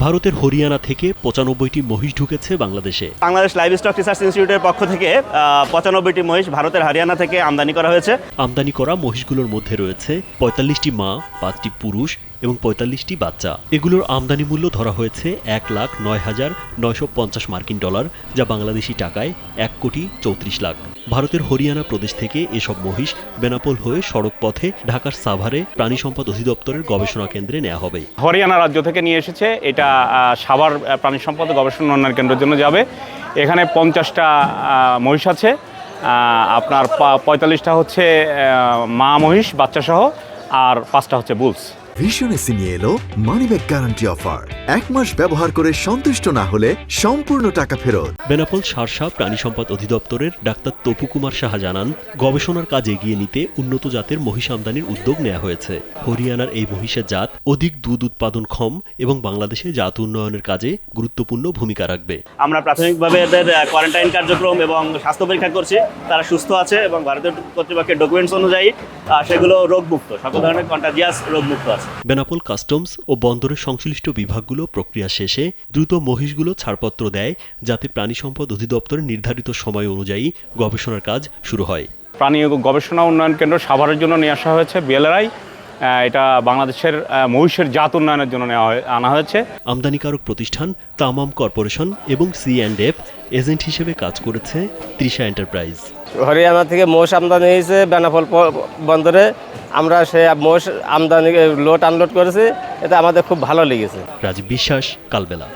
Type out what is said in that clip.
ভারতের হরিয়ানা থেকে ৯৫টি মহিষ ঢুকেছে বাংলাদেশে। বাংলাদেশ লাইভস্টক রিসার্চ ইনস্টিটিউটের পক্ষ থেকে ৯৫টি মহিষ ভারতের হরিয়ানা থেকে আমদানি করা হয়েছে। আমদানি করা মহিষগুলোর মধ্যে রয়েছে ৪৫টি মা, ৫টি পুরুষ এবং ৪৫টি বাচ্চা। এগুলোর আমদানি মূল্য ধরা হয়েছে $১,০৯,৯৫০ মার্কিন ডলার, যা বাংলাদেশি টাকায় ১,৩৪,০০,০০০। ভারতের হরিয়ানা প্রদেশ থেকে এসব মহিষ বেনাপোল হয়ে সড়ক পথে ঢাকার সাভারে প্রাণী সম্পদ অধিদপ্তরের গবেষণা কেন্দ্রে নেওয়া হবে। হরিয়ানা রাজ্য থেকে নিয়ে এসেছে, এটা সাভার প্রাণী সম্পদ গবেষণা উন্নয়ন কেন্দ্রের জন্য যাবে। এখানে 50টা মহিষ আছে, আপনার 45টা হচ্ছে মা মহিষ বাচ্চা সহ, আর 5টা হচ্ছে বুলস। ভীষণ এসে নিয়ে এলো মানিব্যাগ গ্যারান্টি অফার। 1 মাস ব্যবহার করে সন্তুষ্ট না হলে সম্পূর্ণ টাকা ফেরত। বেনাপোল সারসা প্রাণী সম্পদ অধিদপ্তরের ডাক্তার তপু কুমার সাহা জানান, গবেষণার কাজ এগিয়ে নিতে উন্নত জাতের মহিষ আমদানির উদ্যোগ নেওয়া হয়েছে। হরিয়ানার এই মহিষের জাত অধিক দুধ উৎপাদনক্ষম এবং বাংলাদেশে জাত উন্নয়নের কাজে গুরুত্বপূর্ণ ভূমিকা রাখবে। আমরা প্রাথমিকভাবে এদের কোয়ারেন্টাইন কার্যক্রম এবং স্বাস্থ্য পরীক্ষা করছি, তারা সুস্থ আছে এবং ভারতীয় কর্তৃপক্ষের ডকুমেন্টস অনুযায়ী সেগুলো রোগমুক্ত, সকল ধরনের কন্টাজিয়াস রোগমুক্ত আছে। বেনাপোল কাস্টমস ও বন্দরের সংশ্লিষ্ট বিভাগগুলো প্রক্রিয়া শেষে দ্রুত মহিষগুলো ছাড়পত্র দেয়, যাতে প্রাণী সম্পদ অধিদপ্তরের নির্ধারিত সময় অনুযায়ী গবেষণার কাজ শুরু হয়। প্রাণী গবেষণা উন্নয়ন কেন্দ্র সাভারের জন্য নিয়ে আসা হয়েছে বিএলআরআই। এটা বাংলাদেশের মহিষের জাত উন্নয়নের জন্য আনা হয়েছে। আমদানিকারক প্রতিষ্ঠান তামাম কর্পোরেশন এবং C&F এজেন্ট হিসেবে কাজ করেছে তৃষা এন্টারপ্রাইজ। হরিয়ানা থেকে মোষ আমদানি হয়েছে বেনাপোল বন্দরে, আমরা সে মোষ আমদানি লোড আনলোড করেছি, এটা আমাদের খুব ভালো লেগেছে। রাজীব বিশ্বাস, কালবেলা।